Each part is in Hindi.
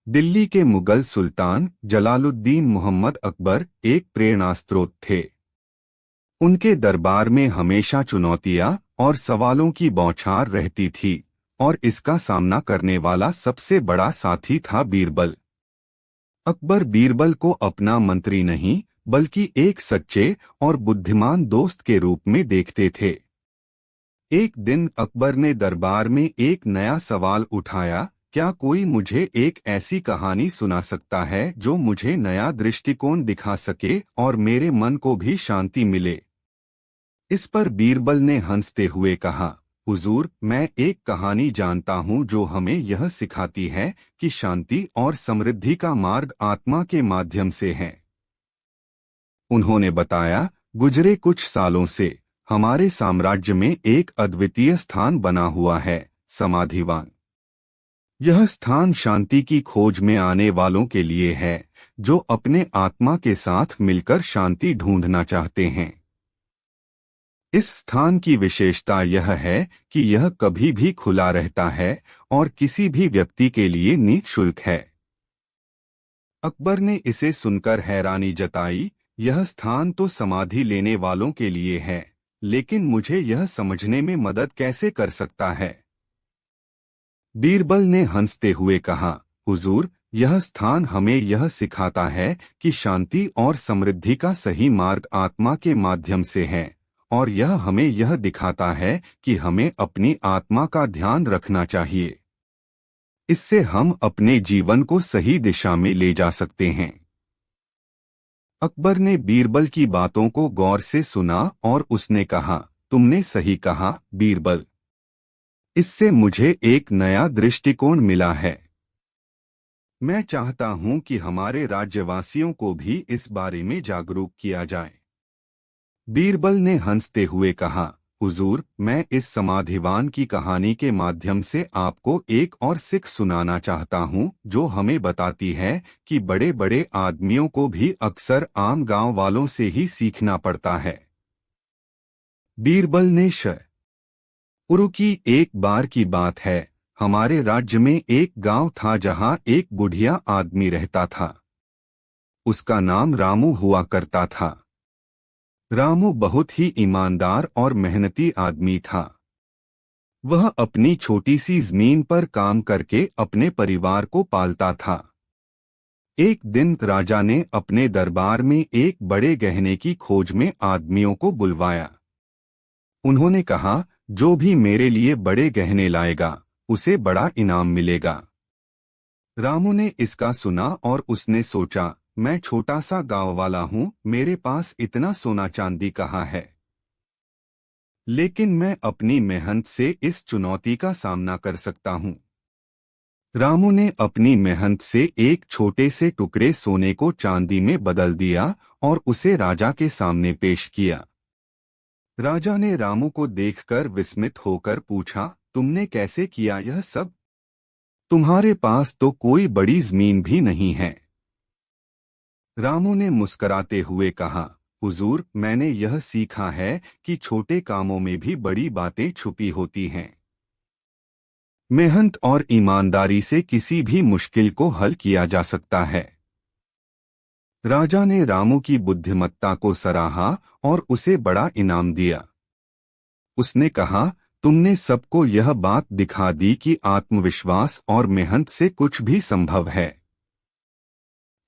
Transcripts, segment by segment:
दिल्ली के मुगल सुल्तान जलालुद्दीन मोहम्मद अकबर एक प्रेरणास्रोत थे। उनके दरबार में हमेशा चुनौतियां और सवालों की बौछार रहती थी और इसका सामना करने वाला सबसे बड़ा साथी था बीरबल। अकबर बीरबल को अपना मंत्री नहीं बल्कि एक सच्चे और बुद्धिमान दोस्त के रूप में देखते थे। एक दिन अकबर ने दरबार में एक नया सवाल उठाया, क्या कोई मुझे एक ऐसी कहानी सुना सकता है जो मुझे नया दृष्टिकोण दिखा सके और मेरे मन को भी शांति मिले। इस पर बीरबल ने हंसते हुए कहा, हुजूर, मैं एक कहानी जानता हूँ जो हमें यह सिखाती है कि शांति और समृद्धि का मार्ग आत्मा के माध्यम से है। उन्होंने बताया, गुजरे कुछ सालों से हमारे साम्राज्य में एक अद्वितीय स्थान बना हुआ है, समाधिवान। यह स्थान शांति की खोज में आने वालों के लिए है, जो अपने आत्मा के साथ मिलकर शांति ढूंढना चाहते हैं। इस स्थान की विशेषता यह है कि यह कभी भी खुला रहता है और किसी भी व्यक्ति के लिए निःशुल्क है। अकबर ने इसे सुनकर हैरानी जताई, यह स्थान तो समाधि लेने वालों के लिए है, लेकिन मुझे यह समझने में मदद कैसे कर सकता है? बीरबल ने हंसते हुए कहा, हुजूर, यह स्थान हमें यह सिखाता है कि शांति और समृद्धि का सही मार्ग आत्मा के माध्यम से है, और यह हमें यह दिखाता है कि हमें अपनी आत्मा का ध्यान रखना चाहिए। इससे हम अपने जीवन को सही दिशा में ले जा सकते हैं। अकबर ने बीरबल की बातों को गौर से सुना और उसने कहा, तुमने सही कहा, बीरबल। इससे मुझे एक नया दृष्टिकोण मिला है। मैं चाहता हूं कि हमारे राज्यवासियों को भी इस बारे में जागरूक किया जाए। बीरबल ने हंसते हुए कहा, हुजूर, मैं इस समाधिवान की कहानी के माध्यम से आपको एक और सिख सुनाना चाहता हूं, जो हमें बताती है कि बड़े बड़े आदमियों को भी अक्सर आम गांव वालों से ही सीखना पड़ता है। बीरबल ने उरु की एक बार की बात है, हमारे राज्य में एक गांव था जहां एक बुढ़िया आदमी रहता था। उसका नाम रामू हुआ करता था। रामू बहुत ही ईमानदार और मेहनती आदमी था। वह अपनी छोटी सी जमीन पर काम करके अपने परिवार को पालता था। एक दिन राजा ने अपने दरबार में एक बड़े गहने की खोज में आदमियों को बुलवाया। उन्होंने कहा, जो भी मेरे लिए बड़े गहने लाएगा, उसे बड़ा इनाम मिलेगा। रामू ने इसका सुना और उसने सोचा, मैं छोटा सा गांव वाला हूं, मेरे पास इतना सोना चांदी कहाँ है, लेकिन मैं अपनी मेहनत से इस चुनौती का सामना कर सकता हूं। रामू ने अपनी मेहनत से एक छोटे से टुकड़े सोने को चांदी में बदल दिया और उसे राजा के सामने पेश किया। राजा ने रामू को देखकर विस्मित होकर पूछा, तुमने कैसे किया यह सब? तुम्हारे पास तो कोई बड़ी जमीन भी नहीं है। रामू ने मुस्कराते हुए कहा, हुजूर, मैंने यह सीखा है कि छोटे कामों में भी बड़ी बातें छुपी होती हैं। मेहनत और ईमानदारी से किसी भी मुश्किल को हल किया जा सकता है। राजा ने रामू की बुद्धिमत्ता को सराहा और उसे बड़ा इनाम दिया। उसने कहा, तुमने सबको यह बात दिखा दी कि आत्मविश्वास और मेहनत से कुछ भी संभव है।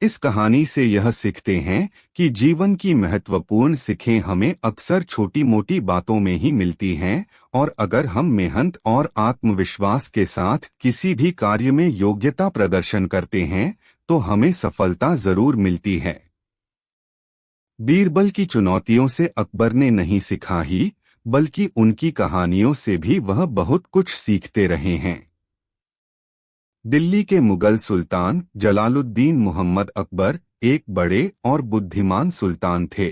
इस कहानी से यह सीखते हैं कि जीवन की महत्वपूर्ण सीखें हमें अक्सर छोटी मोटी बातों में ही मिलती हैं, और अगर हम मेहनत और आत्मविश्वास के साथ किसी भी कार्य में योग्यता प्रदर्शन करते हैं तो हमें सफलता जरूर मिलती है। बीरबल की चुनौतियों से अकबर ने नहीं सीखा ही, बल्कि उनकी कहानियों से भी वह बहुत कुछ सीखते रहे हैं। दिल्ली के मुगल सुल्तान जलालुद्दीन मोहम्मद अकबर एक बड़े और बुद्धिमान सुल्तान थे।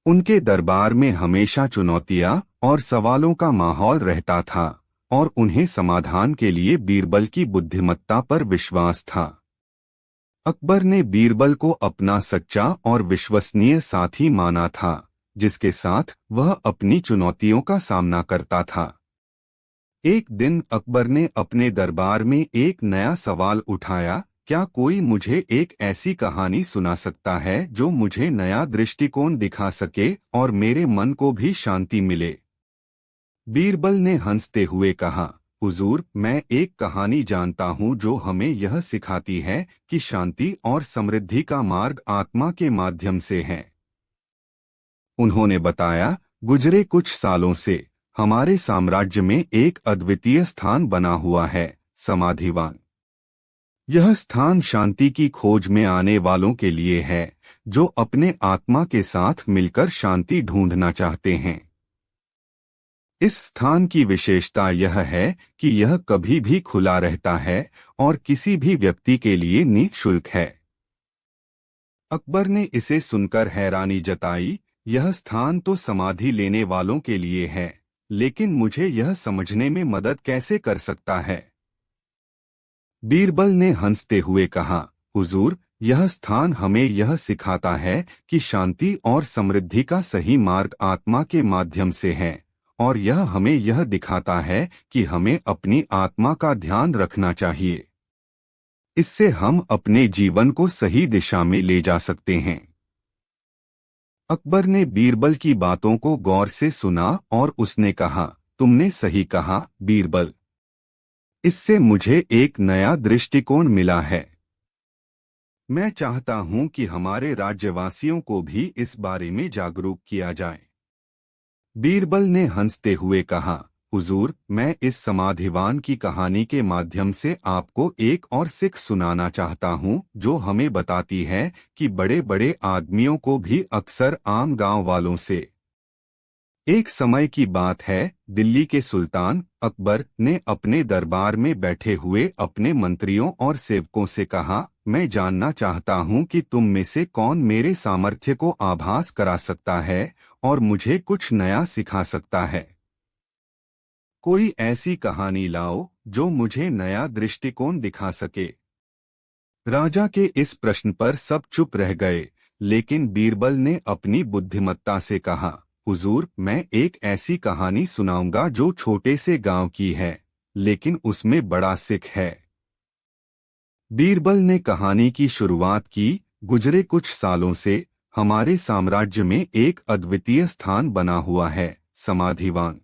उनके दरबार में हमेशा चुनौतियां और सवालों का माहौल रहता था, और उन्हें समाधान के लिए बीरबल की बुद्धिमत्ता पर विश्वास था। अकबर ने बीरबल को अपना सच्चा और विश्वसनीय साथी माना था, जिसके साथ वह अपनी चुनौतियों का सामना करता था। एक दिन अकबर ने अपने दरबार में एक नया सवाल उठाया, क्या कोई मुझे एक ऐसी कहानी सुना सकता है जो मुझे नया दृष्टिकोण दिखा सके और मेरे मन को भी शांति मिले। बीरबल ने हंसते हुए कहा, हुजूर, मैं एक कहानी जानता हूँ जो हमें यह सिखाती है कि शांति और समृद्धि का मार्ग आत्मा के माध्यम से है। उन्होंने बताया, गुजरे कुछ सालों से हमारे साम्राज्य में एक अद्वितीय स्थान बना हुआ है, समाधिवान। यह स्थान शांति की खोज में आने वालों के लिए है, जो अपने आत्मा के साथ मिलकर शांति ढूंढना चाहते हैं। इस स्थान की विशेषता यह है कि यह कभी भी खुला रहता है और किसी भी व्यक्ति के लिए निःशुल्क है। अकबर ने इसे सुनकर हैरानी जताई, यह स्थान तो समाधि लेने वालों के लिए है, लेकिन मुझे यह समझने में मदद कैसे कर सकता है? बीरबल ने हंसते हुए कहा, हुजूर, यह स्थान हमें यह सिखाता है कि शांति और समृद्धि का सही मार्ग आत्मा के माध्यम से है, और यह हमें यह दिखाता है कि हमें अपनी आत्मा का ध्यान रखना चाहिए। इससे हम अपने जीवन को सही दिशा में ले जा सकते हैं। अकबर ने बीरबल की बातों को गौर से सुना और उसने कहा, तुमने सही कहा, बीरबल। इससे मुझे एक नया दृष्टिकोण मिला है। मैं चाहता हूं कि हमारे राज्यवासियों को भी इस बारे में जागरूक किया जाए। बीरबल ने हंसते हुए कहा, हुजूर, मैं इस समाधिवान की कहानी के माध्यम से आपको एक और सिख सुनाना चाहता हूं, जो हमें बताती है कि बड़े बड़े आदमियों को भी अक्सर आम गांव वालों से। एक समय की बात है, दिल्ली के सुल्तान अकबर ने अपने दरबार में बैठे हुए अपने मंत्रियों और सेवकों से कहा, मैं जानना चाहता हूं कि तुम में से कौन मेरे सामर्थ्य को आभास करा सकता है और मुझे कुछ नया सिखा सकता है। कोई ऐसी कहानी लाओ जो मुझे नया दृष्टिकोण दिखा सके। राजा के इस प्रश्न पर सब चुप रह गए, लेकिन बीरबल ने अपनी बुद्धिमत्ता से कहा, हुजूर, मैं एक ऐसी कहानी सुनाऊंगा जो छोटे से गांव की है, लेकिन उसमें बड़ा सिख है। बीरबल ने कहानी की शुरुआत की, गुजरे कुछ सालों से हमारे साम्राज्य में एक अद्वितीय स्थान बना हुआ है, समाधिवान।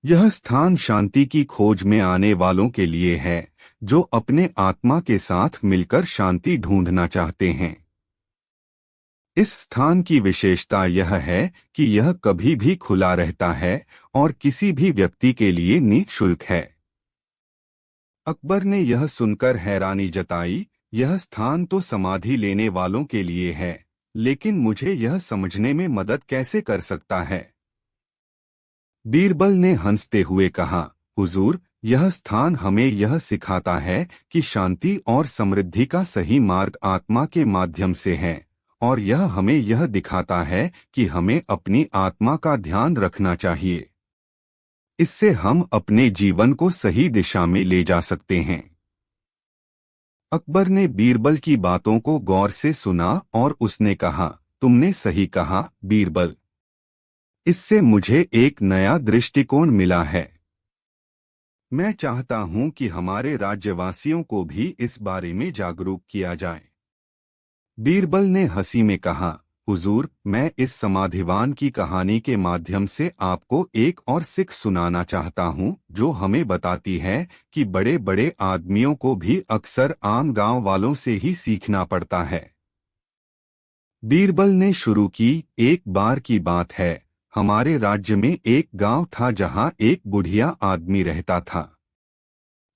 यह स्थान शांति की खोज में आने वालों के लिए है, जो अपने आत्मा के साथ मिलकर शांति ढूंढना चाहते हैं। इस स्थान की विशेषता यह है कि यह कभी भी खुला रहता है और किसी भी व्यक्ति के लिए निःशुल्क है। अकबर ने यह सुनकर हैरानी जताई, यह स्थान तो समाधि लेने वालों के लिए है, लेकिन मुझे यह समझने में मदद कैसे कर सकता है? बीरबल ने हंसते हुए कहा, हुजूर, यह स्थान हमें यह सिखाता है कि शांति और समृद्धि का सही मार्ग आत्मा के माध्यम से है, और यह हमें यह दिखाता है कि हमें अपनी आत्मा का ध्यान रखना चाहिए। इससे हम अपने जीवन को सही दिशा में ले जा सकते हैं। अकबर ने बीरबल की बातों को गौर से सुना और उसने कहा, तुमने सही कहा, बीरबल। इससे मुझे एक नया दृष्टिकोण मिला है। मैं चाहता हूं कि हमारे राज्यवासियों को भी इस बारे में जागरूक किया जाए। बीरबल ने हंसी में कहा, हुजूर, मैं इस समाधिवान की कहानी के माध्यम से आपको एक और सिख सुनाना चाहता हूं, जो हमें बताती है कि बड़े बड़े आदमियों को भी अक्सर आम गांव वालों से ही सीखना पड़ता है। बीरबल ने शुरू की, एक बार की बात है, हमारे राज्य में एक गांव था जहां एक बुढ़िया आदमी रहता था।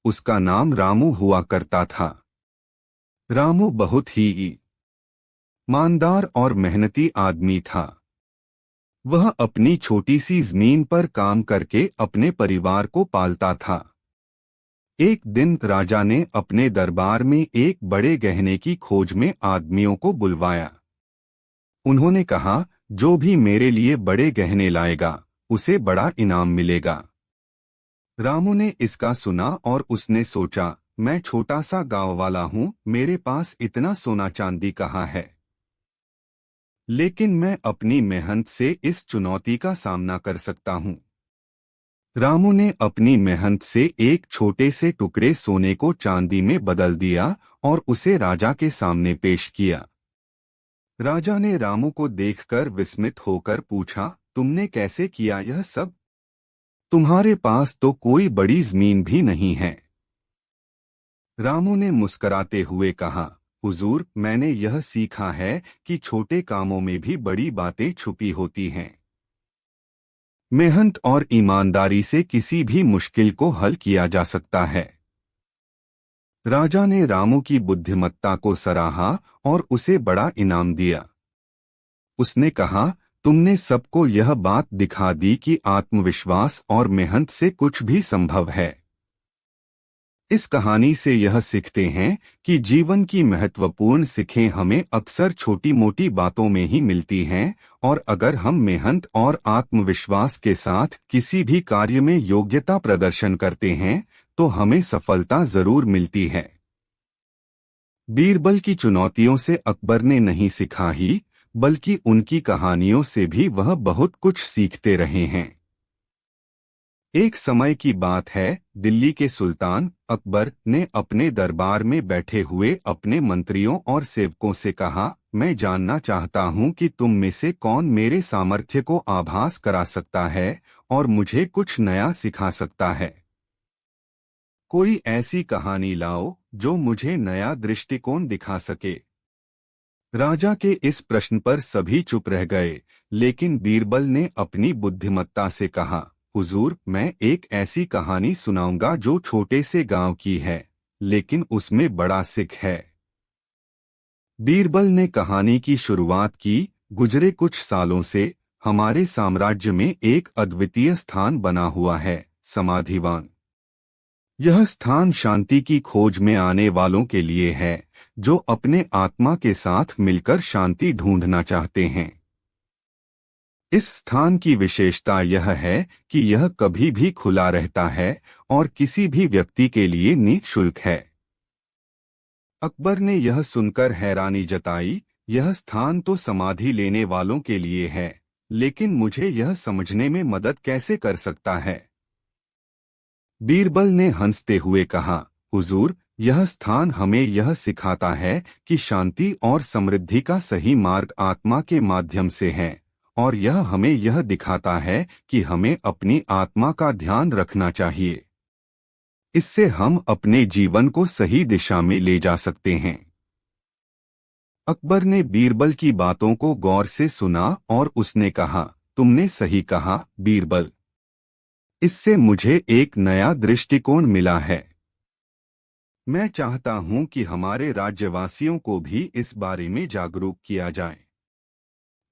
उसका नाम रामू हुआ करता था। रामू बहुत ही ईमानदार और मेहनती आदमी था। वह अपनी छोटी सी जमीन पर काम करके अपने परिवार को पालता था। एक दिन राजा ने अपने दरबार में एक बड़े गहने की खोज में आदमियों को बुलवाया। उन्होंने कहा, जो भी मेरे लिए बड़े गहने लाएगा, उसे बड़ा इनाम मिलेगा। रामू ने इसका सुना और उसने सोचा, मैं छोटा सा गांव वाला हूं, मेरे पास इतना सोना चांदी कहाँ है? लेकिन मैं अपनी मेहनत से इस चुनौती का सामना कर सकता हूं। रामू ने अपनी मेहनत से एक छोटे से टुकड़े सोने को चांदी में बदल दिया और उसे राजा के सामने पेश किया। राजा ने रामू को देखकर विस्मित होकर पूछा, तुमने कैसे किया यह सब? तुम्हारे पास तो कोई बड़ी जमीन भी नहीं है। रामू ने मुस्कराते हुए कहा, हुजूर, मैंने यह सीखा है कि छोटे कामों में भी बड़ी बातें छुपी होती हैं। मेहनत और ईमानदारी से किसी भी मुश्किल को हल किया जा सकता है। राजा ने रामू की बुद्धिमत्ता को सराहा और उसे बड़ा इनाम दिया। उसने कहा, तुमने सबको यह बात दिखा दी कि आत्मविश्वास और मेहनत से कुछ भी संभव है। इस कहानी से यह सीखते हैं कि जीवन की महत्वपूर्ण सीखें हमें अक्सर छोटी मोटी बातों में ही मिलती हैं, और अगर हम मेहनत और आत्मविश्वास के साथ किसी भी कार्य में योग्यता प्रदर्शन करते हैं तो हमें सफलता जरूर मिलती है। बीरबल की चुनौतियों से अकबर ने नहीं सीखा ही, बल्कि उनकी कहानियों से भी वह बहुत कुछ सीखते रहे हैं। एक समय की बात है, दिल्ली के सुल्तान अकबर ने अपने दरबार में बैठे हुए अपने मंत्रियों और सेवकों से कहा, मैं जानना चाहता हूं कि तुम में से कौन मेरे सामर्थ्य को आभास करा सकता है और मुझे कुछ नया सिखा सकता है। कोई ऐसी कहानी लाओ जो मुझे नया दृष्टिकोण दिखा सके। राजा के इस प्रश्न पर सभी चुप रह गए, लेकिन बीरबल ने अपनी बुद्धिमत्ता से कहा, हुजूर, मैं एक ऐसी कहानी सुनाऊंगा जो छोटे से गांव की है, लेकिन उसमें बड़ा सीख है। बीरबल ने कहानी की शुरुआत की, गुजरे कुछ सालों से हमारे साम्राज्य में एक अद्वितीय स्थान बना हुआ है, समाधिवान। यह स्थान शांति की खोज में आने वालों के लिए है, जो अपने आत्मा के साथ मिलकर शांति ढूंढना चाहते हैं। इस स्थान की विशेषता यह है कि यह कभी भी खुला रहता है और किसी भी व्यक्ति के लिए निःशुल्क है। अकबर ने यह सुनकर हैरानी जताई, यह स्थान तो समाधि लेने वालों के लिए है, लेकिन मुझे यह समझने में मदद कैसे कर सकता है? बीरबल ने हंसते हुए कहा, हुजूर, यह स्थान हमें यह सिखाता है कि शांति और समृद्धि का सही मार्ग आत्मा के माध्यम से है, और यह हमें यह दिखाता है कि हमें अपनी आत्मा का ध्यान रखना चाहिए। इससे हम अपने जीवन को सही दिशा में ले जा सकते हैं। अकबर ने बीरबल की बातों को गौर से सुना और उसने कहा, तुमने सही कहा बीरबल। इससे मुझे एक नया दृष्टिकोण मिला है। मैं चाहता हूं कि हमारे राज्यवासियों को भी इस बारे में जागरूक किया जाए।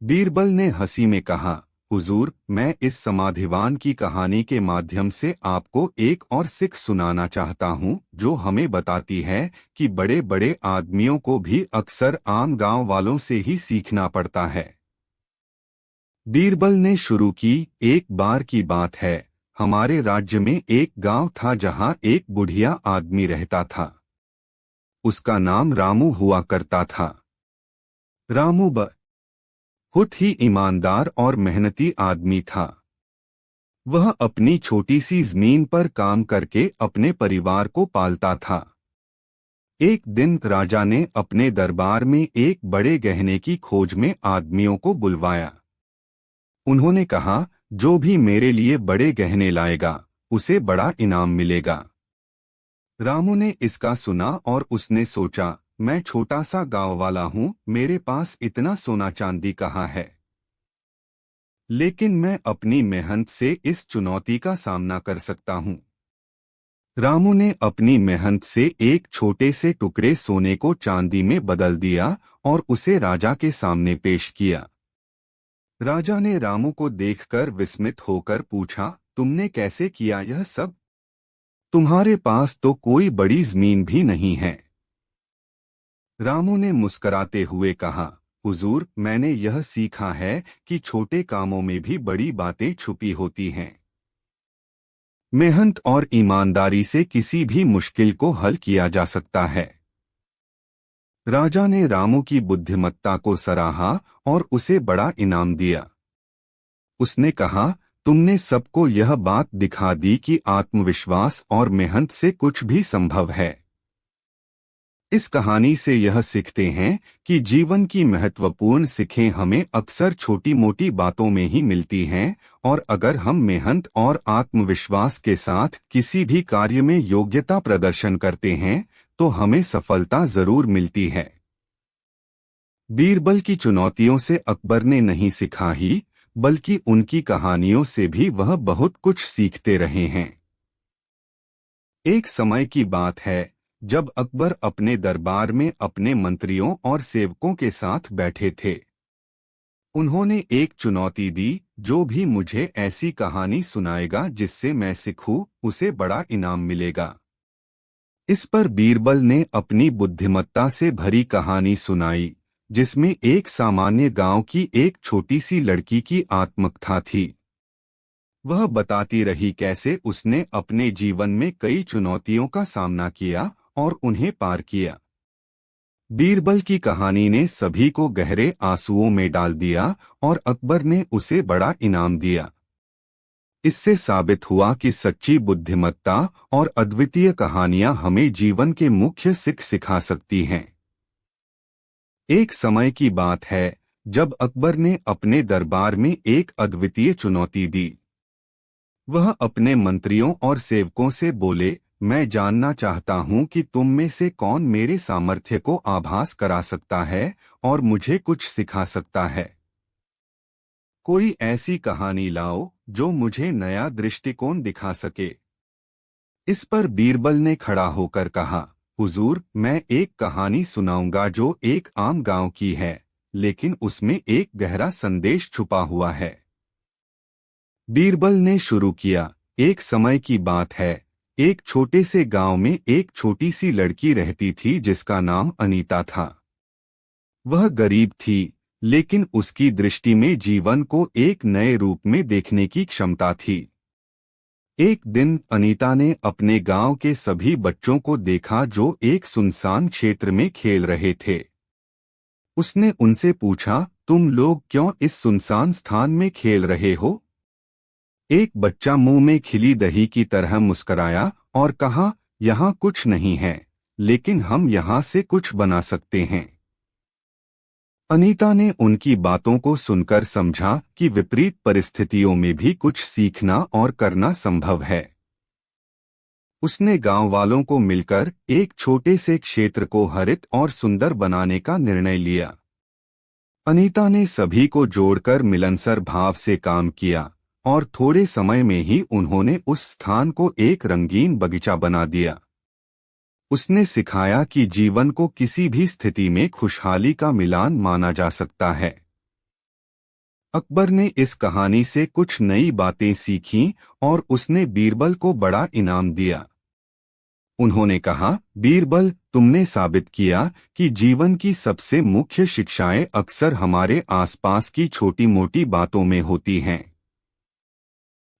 बीरबल ने हंसी में कहा, हुजूर, मैं इस समाधिवान की कहानी के माध्यम से आपको एक और सीख सुनाना चाहता हूं, जो हमें बताती है कि बड़े बड़े आदमियों को भी अक्सर आम गांव वालों से ही सीखना पड़ता है। बीरबल ने शुरू की, एक बार की बात है, हमारे राज्य में एक गांव था जहां एक बुढ़िया आदमी रहता था। उसका नाम रामू हुआ करता था। रामू बहुत ही ईमानदार और मेहनती आदमी था। वह अपनी छोटी सी जमीन पर काम करके अपने परिवार को पालता था। एक दिन राजा ने अपने दरबार में एक बड़े गहने की खोज में आदमियों को बुलवाया। उन्होंने कहा, जो भी मेरे लिए बड़े गहने लाएगा उसे बड़ा इनाम मिलेगा। रामू ने इसका सुना और उसने सोचा, मैं छोटा सा गांव वाला हूं, मेरे पास इतना सोना चांदी कहाँ है, लेकिन मैं अपनी मेहनत से इस चुनौती का सामना कर सकता हूं। रामू ने अपनी मेहनत से एक छोटे से टुकड़े सोने को चांदी में बदल दिया और उसे राजा के सामने पेश किया। राजा ने रामू को देखकर विस्मित होकर पूछा, तुमने कैसे किया यह सब? तुम्हारे पास तो कोई बड़ी जमीन भी नहीं है। रामू ने मुस्कराते हुए कहा, हुजूर, मैंने यह सीखा है कि छोटे कामों में भी बड़ी बातें छुपी होती हैं। मेहनत और ईमानदारी से किसी भी मुश्किल को हल किया जा सकता है। राजा ने रामू की बुद्धिमत्ता को सराहा और उसे बड़ा इनाम दिया। उसने कहा, तुमने सबको यह बात दिखा दी कि आत्मविश्वास और मेहनत से कुछ भी संभव है। इस कहानी से यह सीखते हैं कि जीवन की महत्वपूर्ण सीखें हमें अक्सर छोटी मोटी बातों में ही मिलती हैं, और अगर हम मेहनत और आत्मविश्वास के साथ किसी भी कार्य में योग्यता प्रदर्शन करते हैं तो हमें सफलता जरूर मिलती है। बीरबल की चुनौतियों से अकबर ने नहीं सीखा ही, बल्कि उनकी कहानियों से भी वह बहुत कुछ सीखते रहे हैं। एक समय की बात है जब अकबर अपने दरबार में अपने मंत्रियों और सेवकों के साथ बैठे थे। उन्होंने एक चुनौती दी, जो भी मुझे ऐसी कहानी सुनाएगा जिससे मैं सीखूं, उसे बड़ा इनाम मिलेगा। इस पर बीरबल ने अपनी बुद्धिमत्ता से भरी कहानी सुनाई, जिसमें एक सामान्य गांव की एक छोटी सी लड़की की आत्मकथा थी। वह बताती रही कैसे उसने अपने जीवन में कई चुनौतियों का सामना किया और उन्हें पार किया। बीरबल की कहानी ने सभी को गहरे आंसुओं में डाल दिया और अकबर ने उसे बड़ा इनाम दिया। इससे साबित हुआ कि सच्ची बुद्धिमत्ता और अद्वितीय कहानियां हमें जीवन के मुख्य सीख सिखा सकती हैं। एक समय की बात है जब अकबर ने अपने दरबार में एक अद्वितीय चुनौती दी। वह अपने मंत्रियों और सेवकों से बोले, मैं जानना चाहता हूं कि तुम में से कौन मेरे सामर्थ्य को आभास करा सकता है और मुझे कुछ सिखा सकता है। कोई ऐसी कहानी लाओ जो मुझे नया दृष्टिकोण दिखा सके। इस पर बीरबल ने खड़ा होकर कहा, हुजूर, मैं एक कहानी सुनाऊंगा जो एक आम गांव की है, लेकिन उसमें एक गहरा संदेश छुपा हुआ है। बीरबल ने शुरू किया, एक समय की बात है, एक छोटे से गांव में एक छोटी सी लड़की रहती थी जिसका नाम अनीता था। वह गरीब थी, लेकिन उसकी दृष्टि में जीवन को एक नए रूप में देखने की क्षमता थी। एक दिन अनीता ने अपने गांव के सभी बच्चों को देखा जो एक सुनसान क्षेत्र में खेल रहे थे। उसने उनसे पूछा, तुम लोग क्यों इस सुनसान स्थान में खेल रहे हो? एक बच्चा मुंह में खिली दही की तरह मुस्कराया और कहा, यहाँ कुछ नहीं है, लेकिन हम यहाँ से कुछ बना सकते हैं। अनीता ने उनकी बातों को सुनकर समझा कि विपरीत परिस्थितियों में भी कुछ सीखना और करना संभव है। उसने गांव वालों को मिलकर एक छोटे से क्षेत्र को हरित और सुंदर बनाने का निर्णय लिया। अनीता ने सभी को जोड़कर मिलनसार भाव से काम किया और थोड़े समय में ही उन्होंने उस स्थान को एक रंगीन बगीचा बना दिया। उसने सिखाया कि जीवन को किसी भी स्थिति में खुशहाली का मिलान माना जा सकता है। अकबर ने इस कहानी से कुछ नई बातें सीखीं और उसने बीरबल को बड़ा इनाम दिया। उन्होंने कहा, बीरबल, तुमने साबित किया कि जीवन की सबसे मुख्य शिक्षाएं अक्सर हमारे आसपास की छोटी मोटी बातों में होती हैं।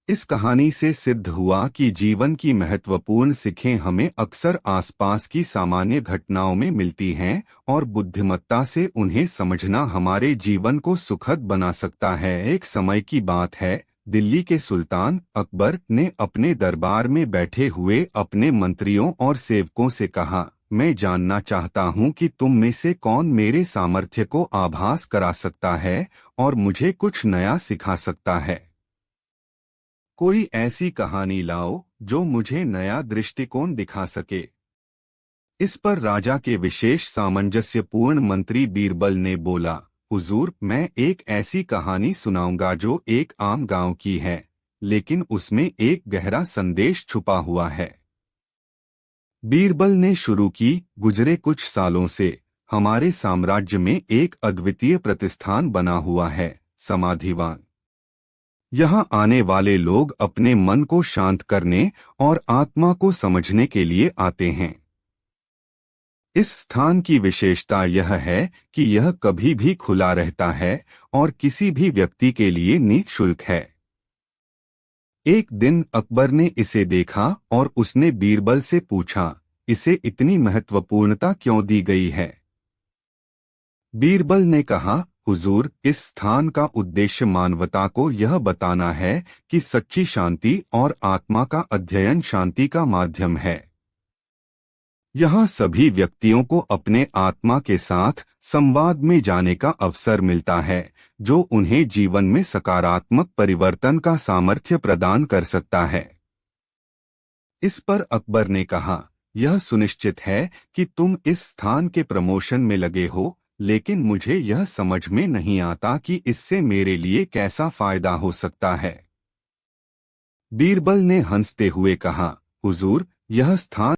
इस कहानी से सिद्ध हुआ कि जीवन की महत्वपूर्ण सीखें हमें अक्सर आसपास की सामान्य घटनाओं में मिलती हैं और बुद्धिमत्ता से उन्हें समझना हमारे जीवन को सुखद बना सकता है। एक समय की बात है, दिल्ली के सुल्तान अकबर ने अपने दरबार में बैठे हुए अपने मंत्रियों और सेवकों से कहा, मैं जानना चाहता हूं कि तुम में से कौन मेरे सामर्थ्य को आभास करा सकता है और मुझे कुछ नया सिखा सकता है। कोई ऐसी कहानी लाओ जो मुझे नया दृष्टिकोण दिखा सके। इस पर राजा के विशेष सामंजस्यपूर्ण मंत्री बीरबल ने बोला, हुजूर, मैं एक ऐसी कहानी सुनाऊंगा जो एक आम गांव की है, लेकिन उसमें एक गहरा संदेश छुपा हुआ है। बीरबल ने शुरू की, गुजरे कुछ सालों से हमारे साम्राज्य में एक अद्वितीय प्रतिष्ठान बना हुआ है, समाधिवान। यहाँ आने वाले लोग अपने मन को शांत करने और आत्मा को समझने के लिए आते हैं। इस स्थान की विशेषता यह है कि यह कभी भी खुला रहता है और किसी भी व्यक्ति के लिए निःशुल्क है। एक दिन अकबर ने इसे देखा और उसने बीरबल से पूछा, इसे इतनी महत्वपूर्णता क्यों दी गई है? बीरबल ने कहा, हुजूर, इस स्थान का उद्देश्य मानवता को यह बताना है कि सच्ची शांति और आत्मा का अध्ययन शांति का माध्यम है। यहाँ सभी व्यक्तियों को अपने आत्मा के साथ संवाद में जाने का अवसर मिलता है, जो उन्हें जीवन में सकारात्मक परिवर्तन का सामर्थ्य प्रदान कर सकता है। इस पर अकबर ने कहा, यह सुनिश्चित है कि तुम इस स्थान के प्रमोशन में लगे हो, लेकिन मुझे यह समझ में नहीं आता कि इससे मेरे लिए कैसा फायदा हो सकता है। बीरबल ने हंसते हुए कहा, हुजूर, यह स्थान